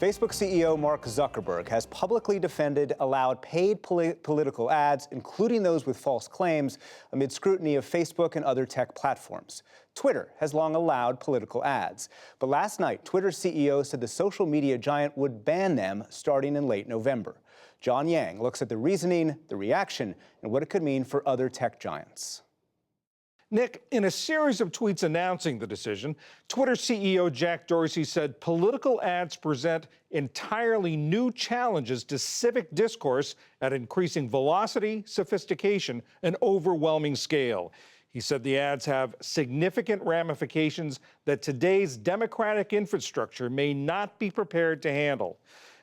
Facebook CEO Mark Zuckerberg has publicly defended allowed paid political ads, including those with false claims, amid scrutiny of Facebook and other tech platforms. Twitter has long allowed political ads, but last night, Twitter's CEO said the social media giant would ban them starting in late November. John Yang looks at the reasoning, the reaction, and what it could mean for other tech giants. Nick, in a series of tweets announcing the decision, Twitter CEO Jack Dorsey said political ads present entirely new challenges to civic discourse at increasing velocity, sophistication, and overwhelming scale. He said the ads have significant ramifications that today's democratic infrastructure may not be prepared to handle.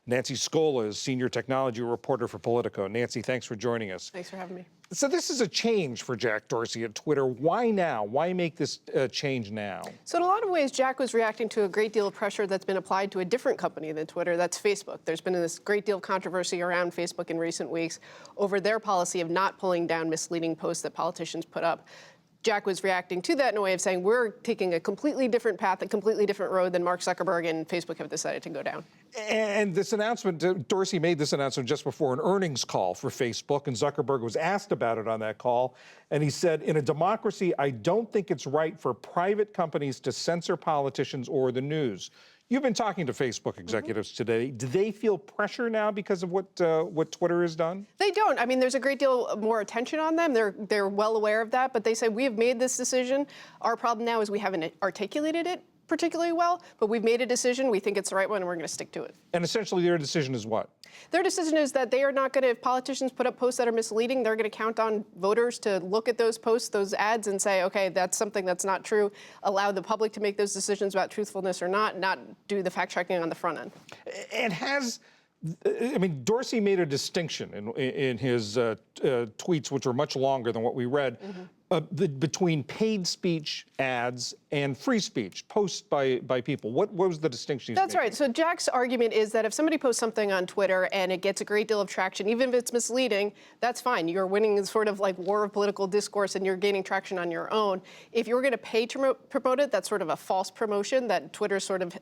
Nancy Scola is senior technology reporter for Politico. Nancy, thanks for joining us. Thanks for having me. So this is a change for Jack Dorsey at Twitter. Why now? Why make this change now? So in a lot of ways, Jack was reacting to a great deal of pressure that's been applied to a different company than Twitter, that's Facebook. There's been this great deal of controversy around Facebook in recent weeks over their policy of not pulling down misleading posts that politicians put up. Jack was reacting to that in a way of saying, we're taking a completely different path, a completely different road than Mark Zuckerberg and Facebook have decided to go down. And this announcement, Dorsey made this announcement just before an earnings call for Facebook, and Zuckerberg was asked about it on that call. And he said, in a democracy, I don't think it's right for private companies to censor politicians or the news. You've been talking to Facebook executives today. Do they feel pressure now because of what Twitter has done? They don't. I mean, there's a great deal more attention on them. They're well aware of that, but they say, we have made this decision. Our problem now is we haven't articulated it particularly well, but we've made a decision. We think it's the right one, and we're going to stick to it. And essentially, their decision is what? Their decision is that they are not going to, if politicians put up posts that are misleading, they're going to count on voters to look at those posts, those ads, and say, okay, that's something that's not true. Allow the public to make those decisions about truthfulness or not do the fact-checking on the front end. And I mean, Dorsey made a distinction in his tweets, which were much longer than what we read, between paid speech ads and free speech, posts by people. What was the distinction he's That's making? right. So Jack's argument is that if somebody posts something on Twitter and it gets a great deal of traction, even if it's misleading, that's fine. You're winning sort of like war of political discourse and you're gaining traction on your own. If you're going to pay to promote it, that's sort of a false promotion that Twitter's sort of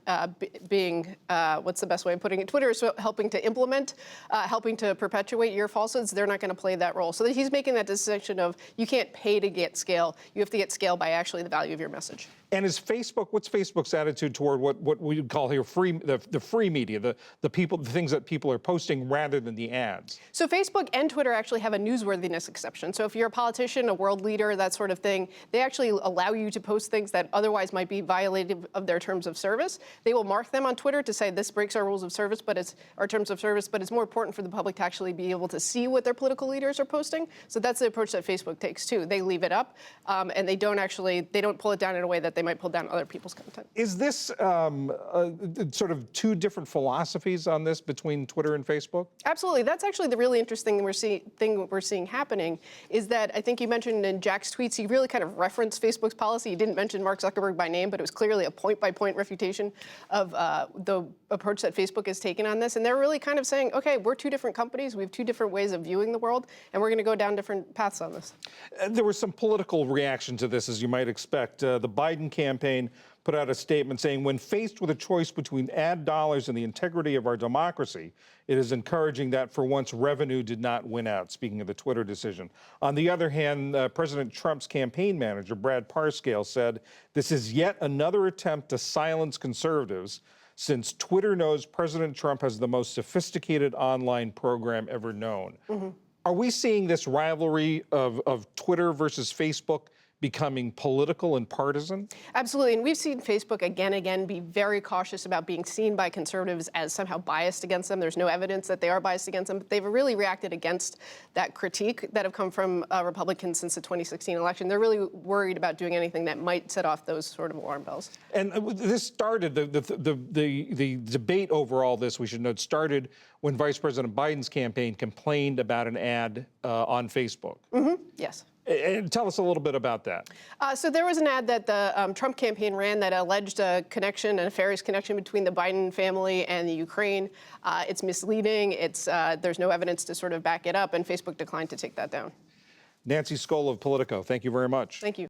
being, what's the best way of putting it? Twitter is helping to implement, helping to perpetuate your falsehoods. They're not going to play that role. So he's making that distinction of you can't pay to get scale. You have to get scale by actually the value of your message. And what's Facebook's attitude toward what we would call here the free media, the things that people are posting rather than the ads? So Facebook and Twitter actually have a newsworthiness exception. So if you're a politician, a world leader, that sort of thing, they actually allow you to post things that otherwise might be violative of their terms of service. They will mark them on Twitter to say this breaks our rules of service, but it's our terms of service, but it's more important for the public to actually be able to see what their political leaders are posting. So that's the approach that Facebook takes too. They leave it up and they don't pull it down in a way that they might pull down other people's content. Is this sort of two different philosophies on this between Twitter and Facebook? Absolutely. That's actually the really interesting thing we're seeing happening is that I think you mentioned in Jack's tweets, he really kind of referenced Facebook's policy. He didn't mention Mark Zuckerberg by name, but it was clearly a point-by-point refutation of the approach that Facebook has taken on this. And they're really kind of saying, okay, we're two different companies. We have two different ways of viewing the world, and we're going to go down different paths on this. There was some political reaction to this, as you might expect. The Biden campaign put out a statement saying, when faced with a choice between ad dollars and the integrity of our democracy, it is encouraging that for once revenue did not win out, speaking of the Twitter decision. On the other hand, President Trump's campaign manager, Brad Parscale, said, this is yet another attempt to silence conservatives since Twitter knows President Trump has the most sophisticated online program ever known. Are we seeing this rivalry of Twitter versus Facebook becoming political and partisan? Absolutely, and we've seen Facebook again and again be very cautious about being seen by conservatives as somehow biased against them. There's no evidence that they are biased against them, but they've really reacted against that critique that have come from Republicans since the 2016 election. They're really worried about doing anything that might set off those sort of alarm bells. And this started, the debate over all this, we should note, started when Vice President Biden's campaign complained about an ad on Facebook. Yes. And tell us a little bit about that. So there was an ad that the Trump campaign ran that alleged a connection, a nefarious connection between the Biden family and the Ukraine. It's misleading. There's no evidence to sort of back it up, and Facebook declined to take that down. Nancy Scola of Politico, thank you very much. Thank you.